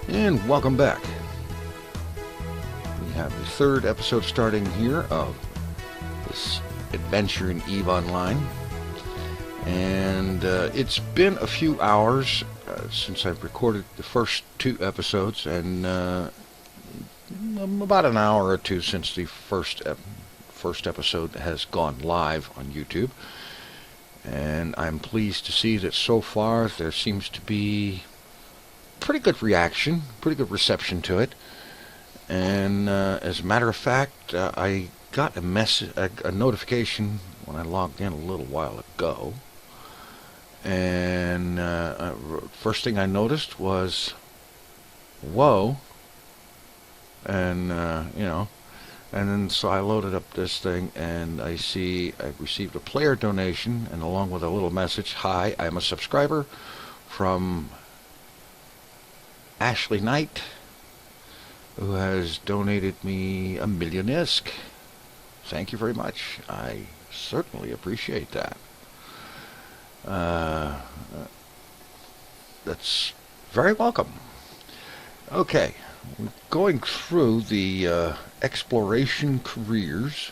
And welcome back. We have the third episode starting here of this adventure in EVE Online. And it's been a few hours since I've recorded the first two episodes, and about an hour or two since the first episode has gone live on YouTube. And I'm pleased to see that so far there seems to be pretty good reaction, pretty good reception to it. And as a matter of fact, I got a notification when I logged in a little while ago. And first thing I noticed was, whoa. And, and then so I loaded up this thing, and I see I received a player donation, and along with a little message, "Hi, I'm a subscriber," from Ashley Knight, who has donated me 1,000,000 ISK. Thank you very much. I certainly appreciate that. That's very welcome. Okay, we're going through the exploration careers,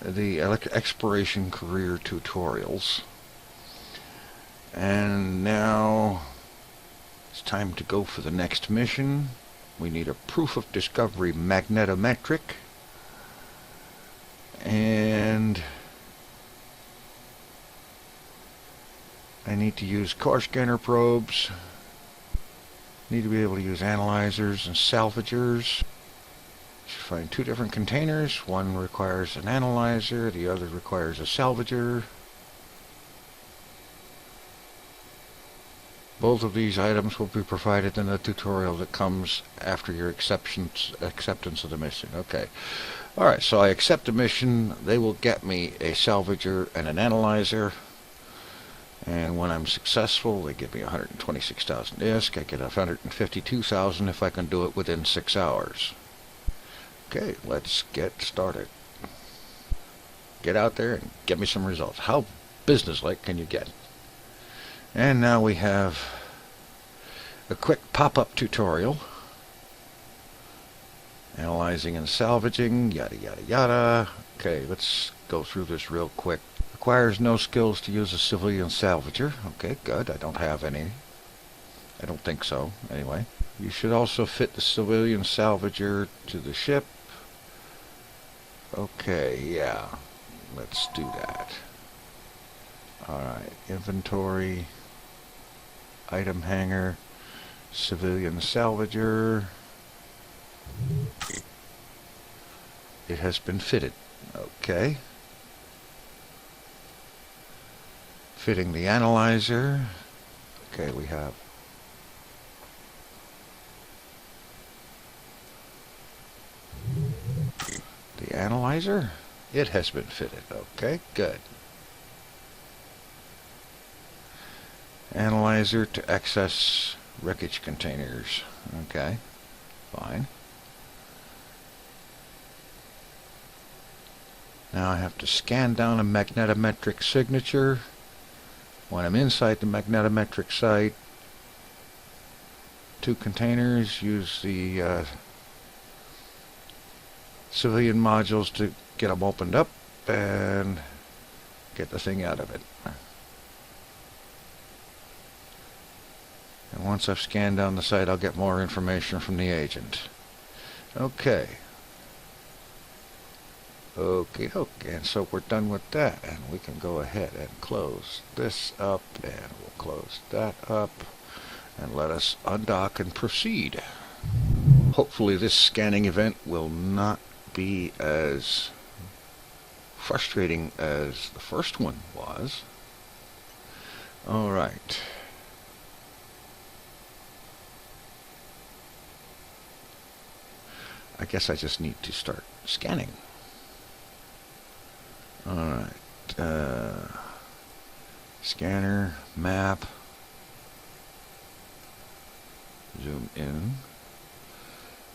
the exploration career tutorials, and now it's time to go for the next mission. We need a proof of discovery magnetometric, and I need to use core scanner probes. Need to be able to use analyzers and salvagers. Should find two different containers. One requires an analyzer, the other requires a salvager. Both of these items will be provided in the tutorial that comes after your acceptance of the mission. Okay. Alright, so I accept the mission. They will get me a salvager and an analyzer. And when I'm successful, they give me 126,000 ISK. I get 152,000 if I can do it within 6 hours. Okay, let's get started. Get out there and get me some results. How businesslike can you get? And now we have a quick pop-up tutorial. Analyzing and salvaging, yada yada yada. Okay, let's go through this real quick. Requires no skills to use a civilian salvager. Okay, good. I don't have any. I don't think so, anyway. You should also fit the civilian salvager to the ship. Okay, yeah. Let's do that. Alright, inventory, item hanger, civilian salvager. It has been fitted. Okay. Fitting the analyzer. Okay, we have the analyzer. It has been fitted. Okay, good. Analyzer to access wreckage containers. Okay, fine. Now I have to scan down a magnetometric signature. When I'm inside the magnetometric site, two containers, use the civilian modules to get them opened up and get the thing out of it. And once I've scanned down the site, I'll get more information from the agent. Okay. Okay, and so we're done with that, and we can go ahead and close this up, and we'll close that up, and let us undock and proceed. Hopefully this scanning event will not be as frustrating as the first one was. Alright. I guess I just need to start scanning. Alright, scanner, map, zoom in,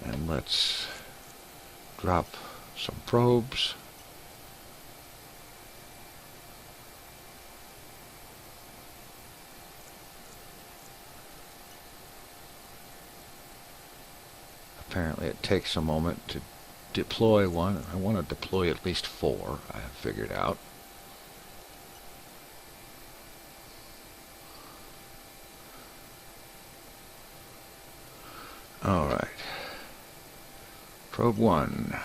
and let's drop some probes. Apparently it takes a moment to deploy one. I want to deploy at least 4, I have figured out. Alright. Probe 1.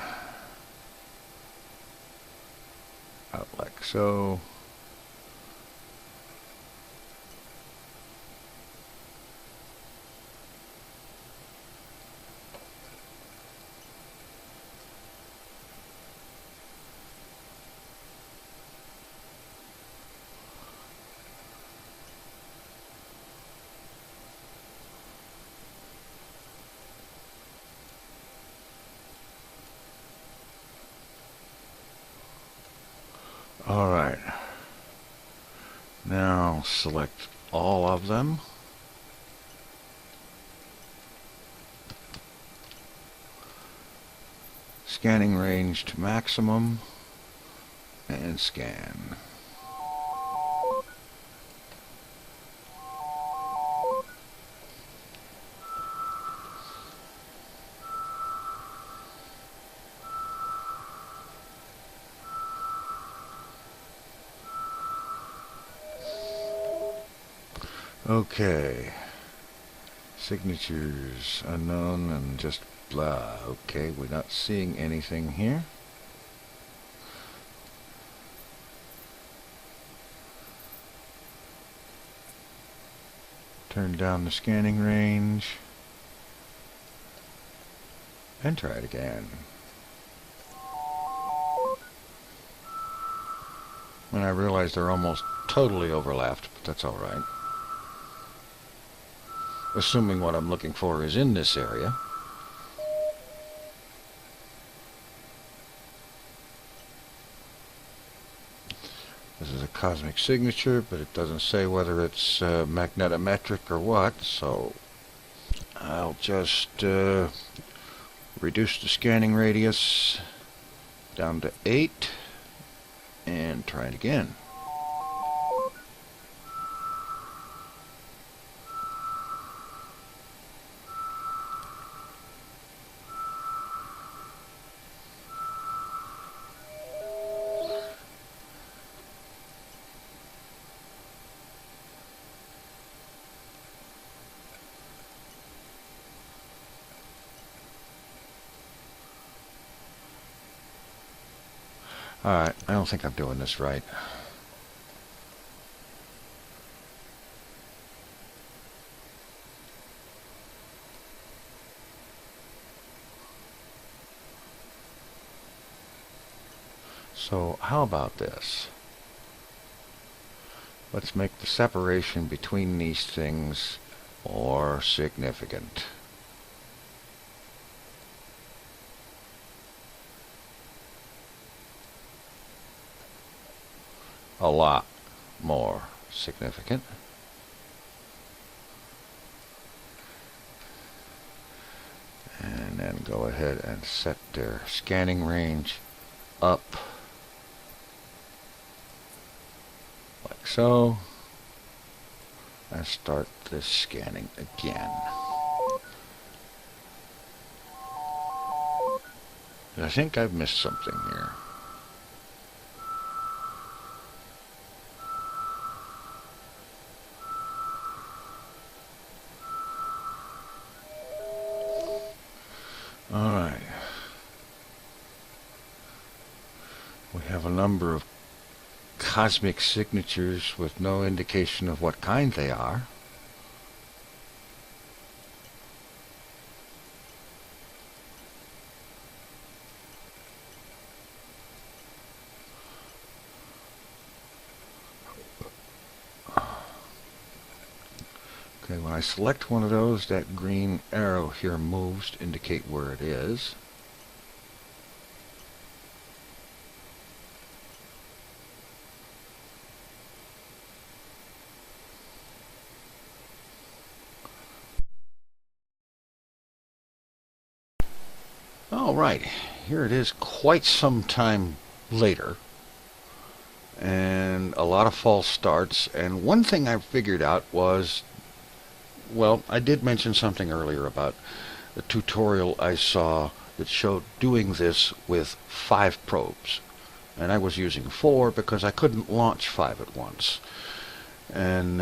Out like so. Alright. Now select all of them. Scanning range to maximum. And scan. Okay. Signatures unknown and just blah. Okay, we're not seeing anything here. Turn down the scanning range. And try it again. And I realize they're almost totally overlapped, but that's alright. Assuming what I'm looking for is in this area. This is a cosmic signature, but it doesn't say whether it's magnetometric or what, so I'll just reduce the scanning radius down to 8 and try it again. Alright, I don't think I'm doing this right. So how about this? Let's make the separation between these things more significant. A lot more significant. And then go ahead and set their scanning range up like so, and start this scanning again. I think I've missed something here. Alright. We have a number of cosmic signatures with no indication of what kind they are. Okay, when I select one of those, that green arrow here moves to indicate where it is. All right, here it is quite some time later. And a lot of false starts. And one thing I figured out was, well, I did mention something earlier about a tutorial I saw that showed doing this with 5 probes. And I was using 4 because I couldn't launch 5 at once. And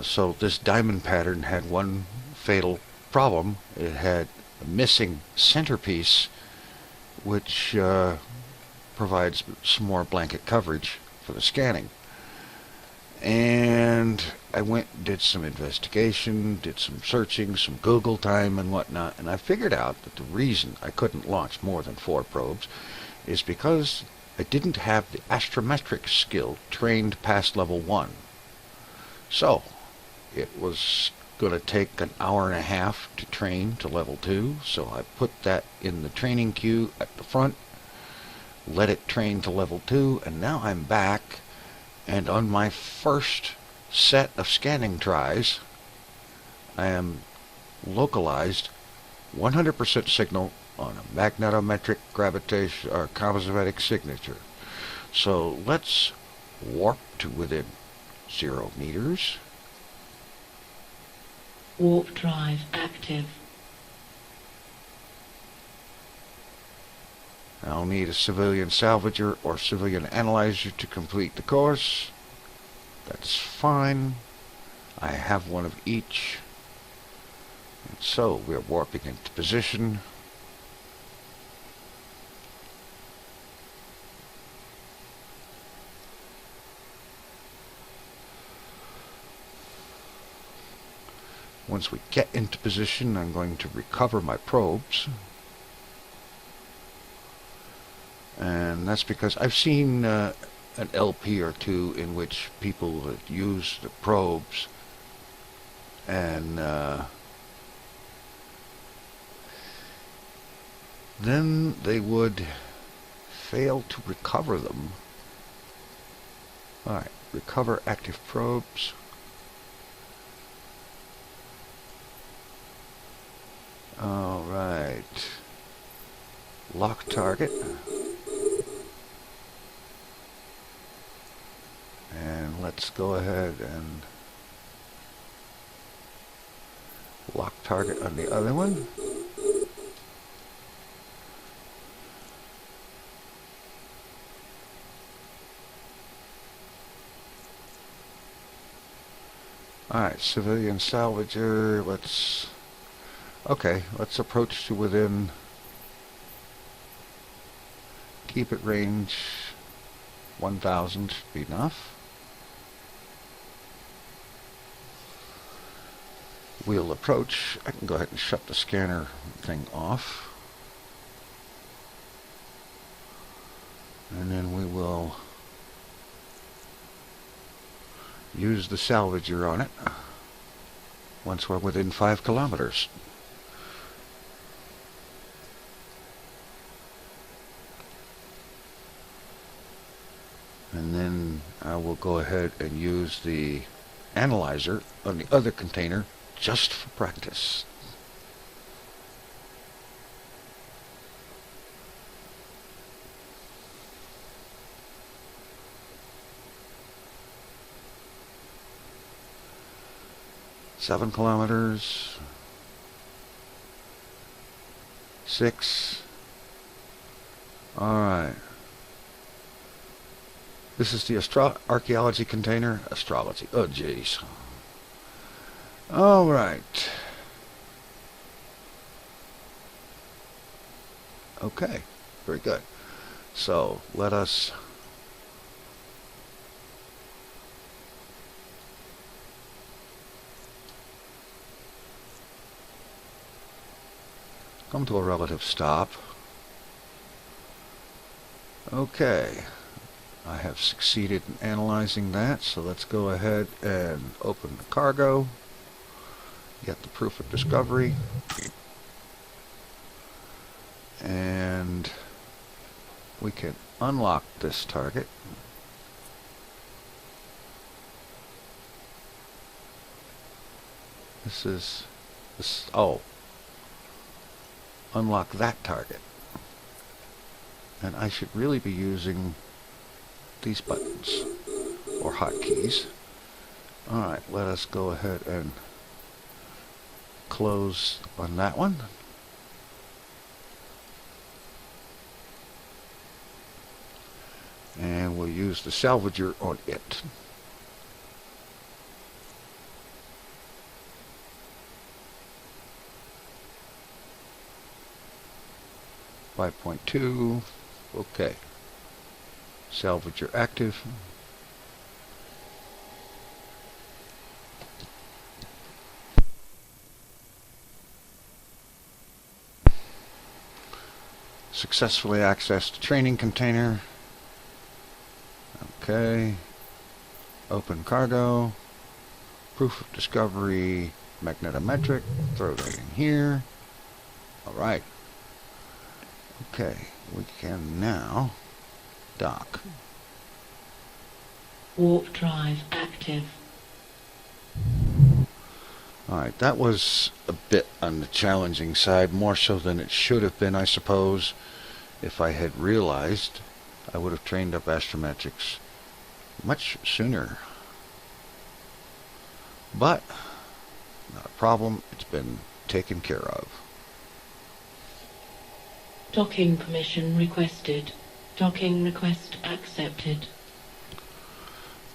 so this diamond pattern had one fatal problem. It had a missing centerpiece, which provides some more blanket coverage for the scanning. And I went and did some investigation, did some searching, some Google time and whatnot, and I figured out that the reason I couldn't launch more than 4 probes is because I didn't have the astrometric skill trained past level 1. So it was going to take an hour and a half to train to level 2, so I put that in the training queue at the front, let it train to level 2, and now I'm back, and on my first set of scanning tries, I am localized 100% signal on a magnetometric gravitation or cosmetic signature. So let's warp to within 0 meters. Warp drive active. I'll need a civilian salvager or civilian analyzer to complete the course. That's fine. I have one of each. And so we're warping into position. Once we get into position, I'm going to recover my probes. And that's because I've seen an LP or two in which people use the probes and then they would fail to recover them. Alright, recover active probes. Alright. Lock target. And let's go ahead and lock target on the other one. Alright, civilian salvager, let's approach to within, keep it range 1000 should be enough. We'll approach. I can go ahead and shut the scanner thing off. And then we will use the salvager on it once we're within 5 kilometers. And then I will go ahead and use the analyzer on the other container just for practice. Seven kilometers. 6. Alright. This is the archaeology container. Astrology. Oh, jeez. All right. Okay. Very good. So let us come to a relative stop. Okay. I have succeeded in analyzing that, so let's go ahead and open the cargo, get the proof of discovery, and we can unlock this target. Unlock that target. And I should really be using these buttons or hotkeys. Alright, let us go ahead and close on that one. will use the salvager on it. .2. Okay. Salvager active. Successfully accessed training container. Okay. Open cargo. Proof of discovery. Magnetometric. Throw that in here. Alright. Okay. We can now dock. Warp drive active. Alright, that was a bit on the challenging side, more so than it should have been, I suppose. If I had realized, I would have trained up astrometrics much sooner. But, not a problem, it's been taken care of. Docking permission requested. Docking request accepted.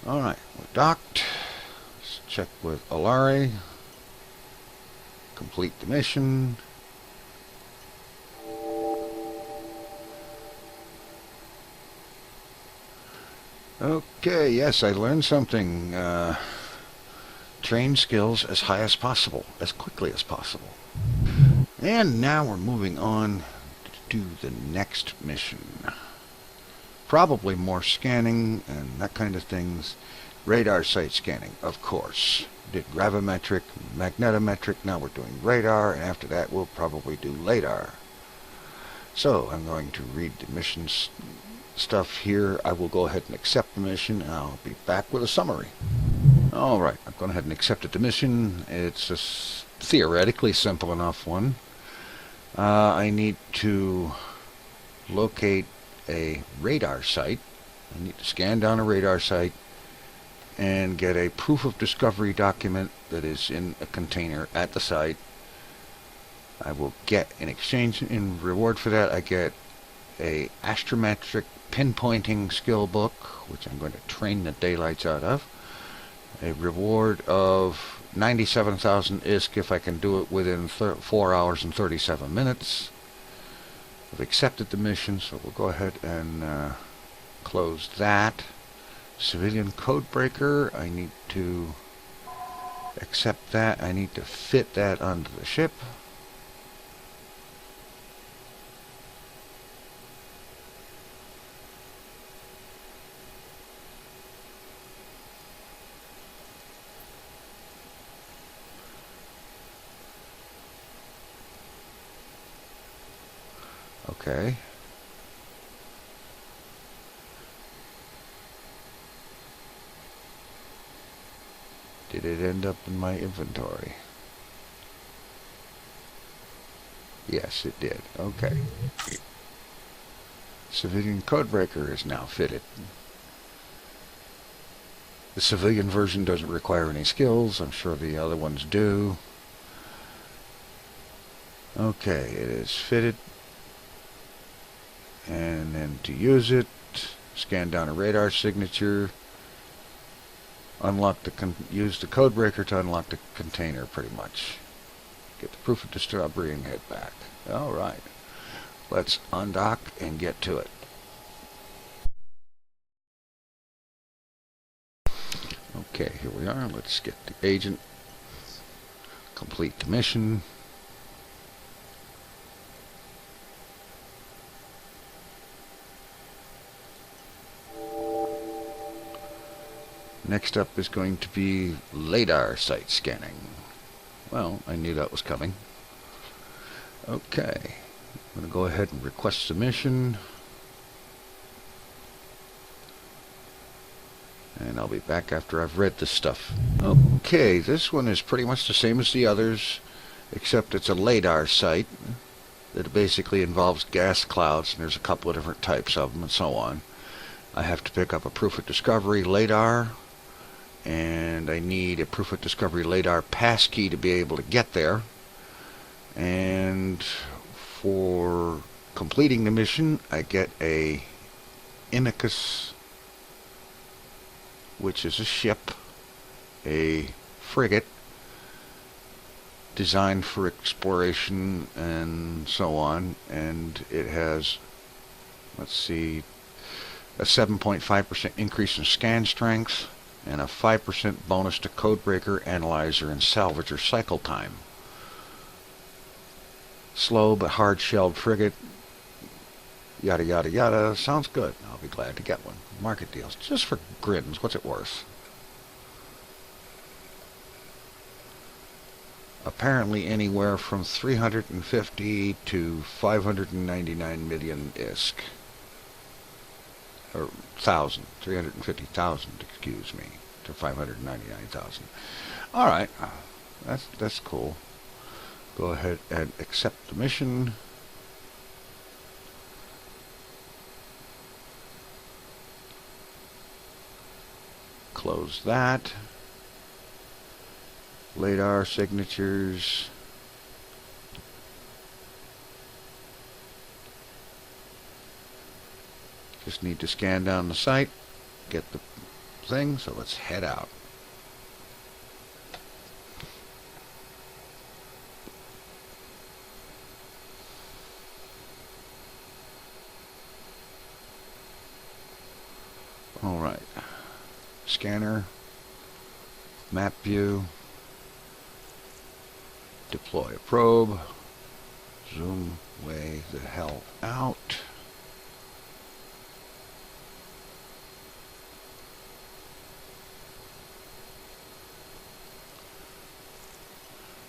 Alright, we're docked. Let's check with Alari. Complete the mission. Okay, yes, I learned something. Train skills as high as possible, as quickly as possible. And now we're moving on to the next mission. Probably more scanning and that kind of things. Radar site scanning, of course. Did gravimetric, magnetometric, now we're doing radar, and after that we'll probably do Ladar. So I'm going to read the mission stuff here. I will go ahead and accept the mission, and I'll be back with a summary. Alright, I've gone ahead and accepted the mission. It's a theoretically simple enough one. I need to locate a radar site. I need to scan down a radar site and get a proof of discovery document that is in a container at the site. I will get, in exchange, in reward for that, I get a astrometric pinpointing skill book, which I'm going to train the daylights out of. A reward of 97,000 ISK if I can do it within 4 hours and 37 minutes. I've accepted the mission, so we'll go ahead and close that. Civilian code breaker, I need to accept that. I need to fit that onto the ship. Okay. Did it end up in my inventory? Yes, it did. Okay. Civilian codebreaker is now fitted. The civilian version doesn't require any skills. I'm sure the other ones do. Okay, it is fitted. And then to use it, scan down a radar signature. Unlock use the codebreaker to unlock the container, pretty much. Get the proof of discovery and head back. Alright. Let's undock and get to it. Okay, here we are. Let's get the agent. Complete the mission. Next up is going to be Ladar site scanning. Well, I knew that was coming. Okay, I'm going to go ahead and request submission. And I'll be back after I've read this stuff. Okay, this one is pretty much the same as the others, except it's a Ladar site that basically involves gas clouds, and there's a couple of different types of them and so on. I have to pick up a proof of discovery Ladar, and I need a proof of discovery Ladar passkey to be able to get there. And for completing the mission, I get a Imicus which is a ship, a frigate, designed for exploration and so on, and it has, let's see, a 7.5% increase in scan strength and a 5% bonus to codebreaker, analyzer, and salvager cycle time. Slow but hard-shelled frigate, yada yada yada. Sounds good. I'll be glad to get one. Market deals. Just for grins, what's it worth? Apparently anywhere from 350 to 599 million ISK. Or 350,000, excuse me, to 599,000. Alright, that's cool. Go ahead and accept the mission. Close that. Ladar signatures. Just need to scan down the site, get the thing, so let's head out. Alright. Scanner, map view, deploy a probe, zoom way the hell out.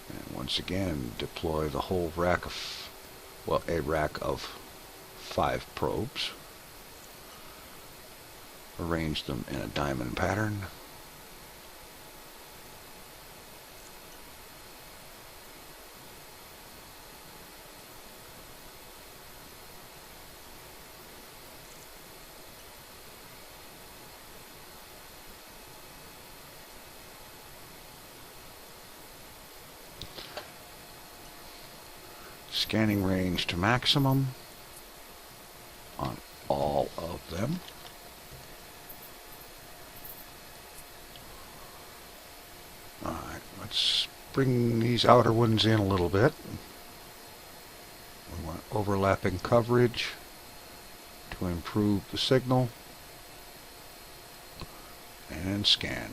And once again, deploy the whole rack of, well, a rack of 5 probes. Arrange them in a diamond pattern. Scanning range to maximum on all of them. Alright, let's bring these outer ones in a little bit. We want overlapping coverage to improve the signal. And scan.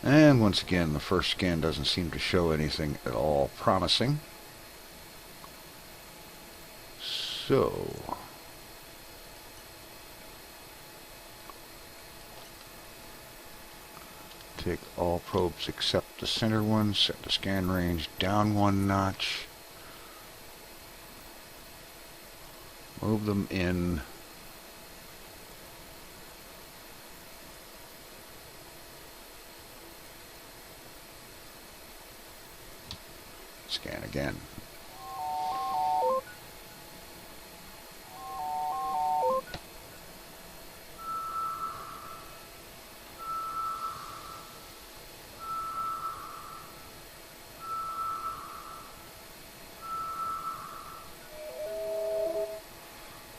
And once again, the first scan doesn't seem to show anything at all promising. So, take all probes except the center one, set the scan range down 1 notch, move them in. Scan again.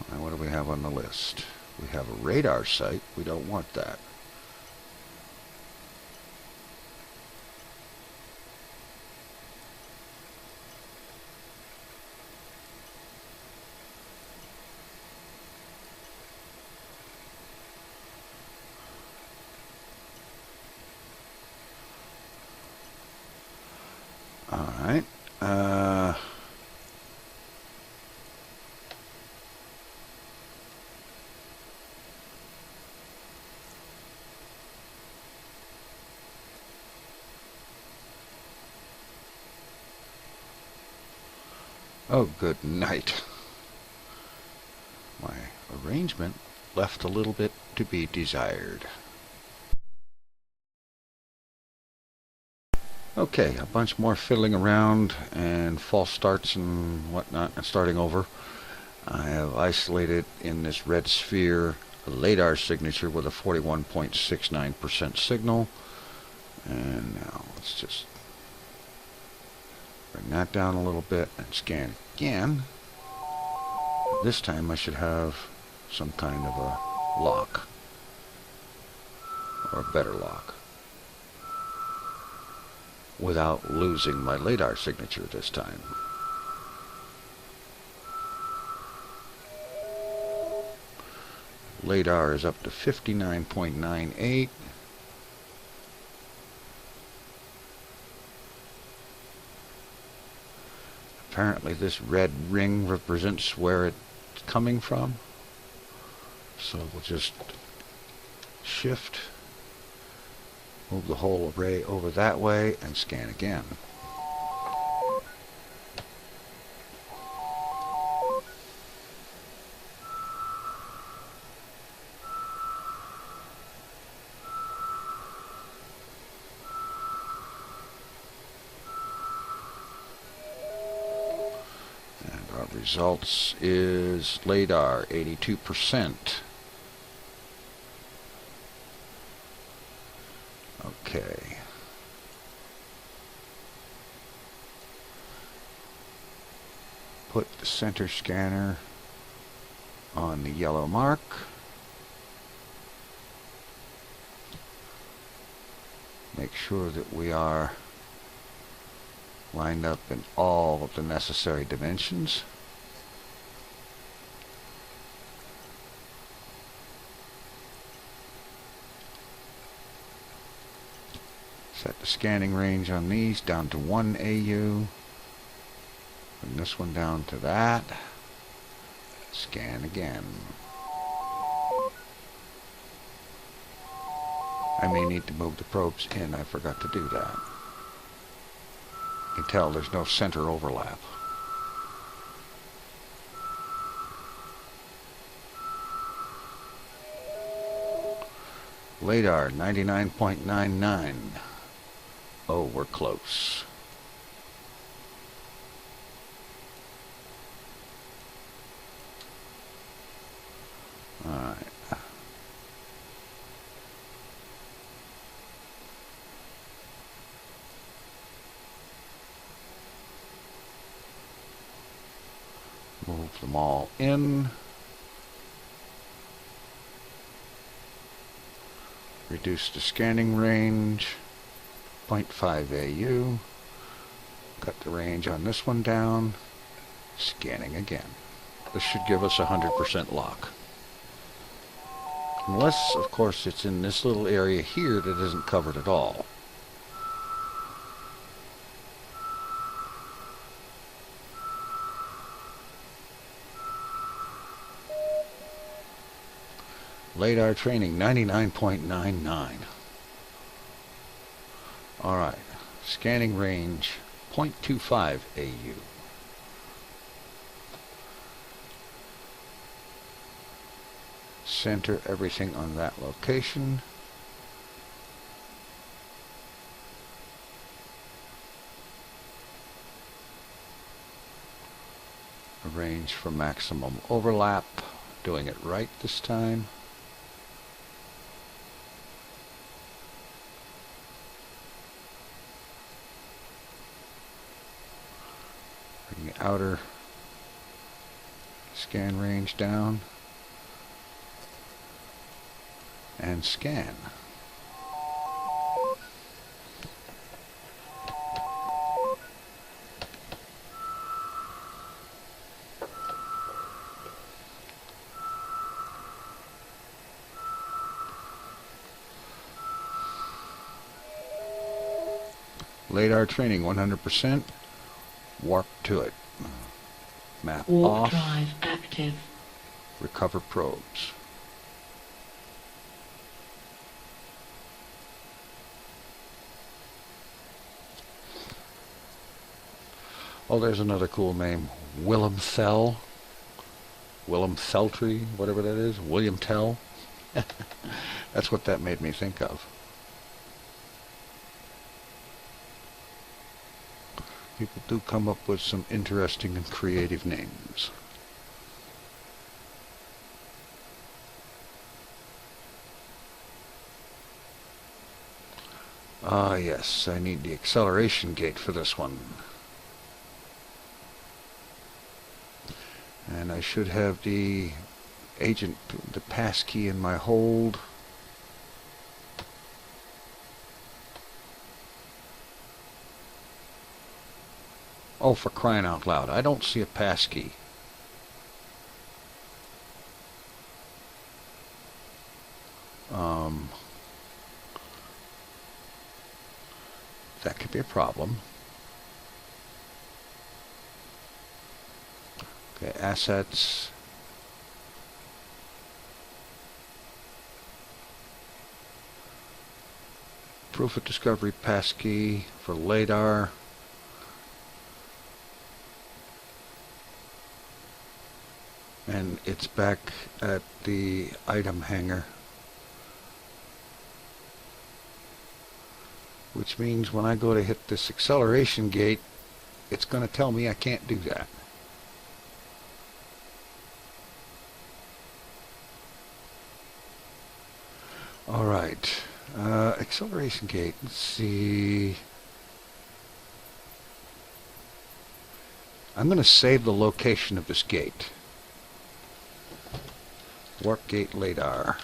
Now what do we have on the list? We have a radar site. We don't want that. Alright. Oh, good night. My arrangement left a little bit to be desired. Okay, a bunch more fiddling around and false starts and whatnot and starting over. I have isolated in this red sphere a Ladar signature with a 41.69% signal. And now let's just bring that down a little bit and scan again. This time I should have some kind of a lock, or a better lock, without losing my Ladar signature this time. Ladar is up to 59.98. Apparently this red ring represents where it's coming from. So we'll just shift, move the whole array over that way, and scan again. Results is Ladar 82%. Okay. Put the center scanner on the yellow mark. Make sure that we are lined up in all of the necessary dimensions. Set the scanning range on these down to 1 AU. Bring this one down to that. Scan again. I may need to move the probes in. I forgot to do that. You can tell there's no center overlap. Ladar 99.99. Oh, we're close. All right. Move them all in. Reduce the scanning range, 0.5 AU. Cut the range on this one down. Scanning again. This should give us 100% lock. Unless, of course, it's in this little area here that isn't covered at all. Ladar training 99.99. Alright, scanning range 0.25 AU. Center everything on that location. Arrange for maximum overlap. Doing it right this time. Bring the outer scan range down. And scan. Ladar training 100%. Warp to it. Map Warp off. drive active. Recover probes. Oh, there's another cool name. Willem Thel. Willem Theltree, whatever that is. William Tell. That's what that made me think of. People do come up with some interesting and creative names. Ah, yes, I need the acceleration gate for this one. And I should have the passkey in my hold. Oh, for crying out loud, I don't see a passkey. That could be a problem. Okay, assets. Proof of discovery passkey for Ladar. And it's back at the item hanger. Which means when I go to hit this acceleration gate, it's going to tell me I can't do that. Alright, acceleration gate, let's see. I'm going to save the location of this gate. Warp gate Ladar.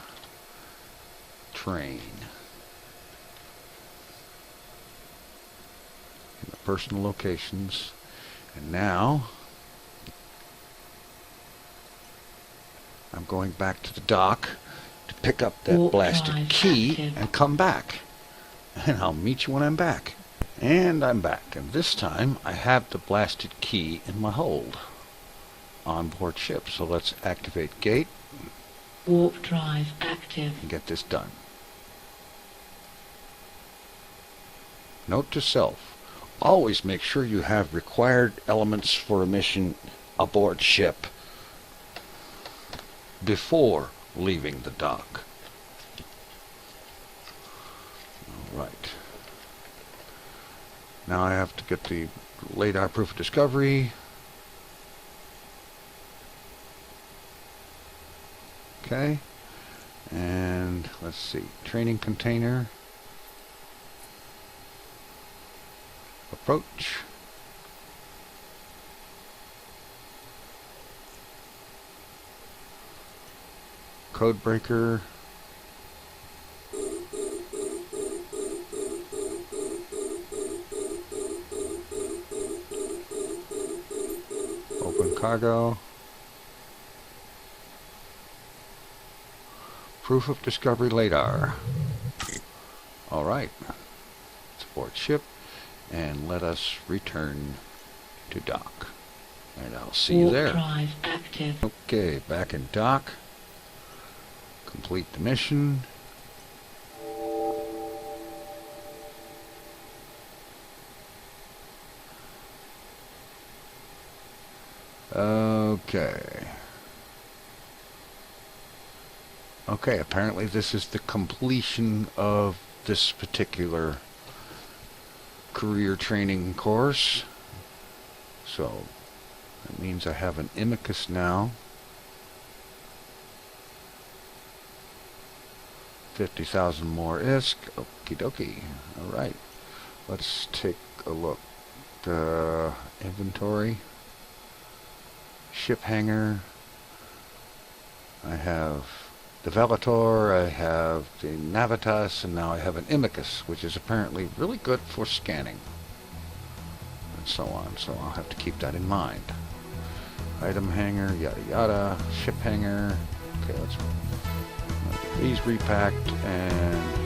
Train. In the personal locations. And now I'm going back to the dock to pick up that Warp blasted drive key active. and come back. And I'll meet you when I'm back. And I'm back. And this time I have the blasted key in my hold on board ship. So let's activate gate Warp drive active. and get this done. Note to self. Always make sure you have required elements for a mission aboard ship before leaving the dock. Alright. Now I have to get the Ladar proof of discovery. Okay. And let's see. Training container. Approach. Code breaker. Open cargo. Proof of discovery Ladar. Alright. Let's board ship and let us return to dock. And I'll see you Warp there. drive active. Okay, back in dock. Complete the mission. Okay. Okay, apparently this is the completion of this particular career training course. So that means I have an Imicus now. 50,000 more ISK. Okie dokie. Alright. Let's take a look. Inventory. Ship hangar. I have the Velator, I have the Navitas, and now I have an Imicus, which is apparently really good for scanning. And so on. So I'll have to keep that in mind. Item hangar, yada yada. Ship hangar. Okay, let's get these repacked and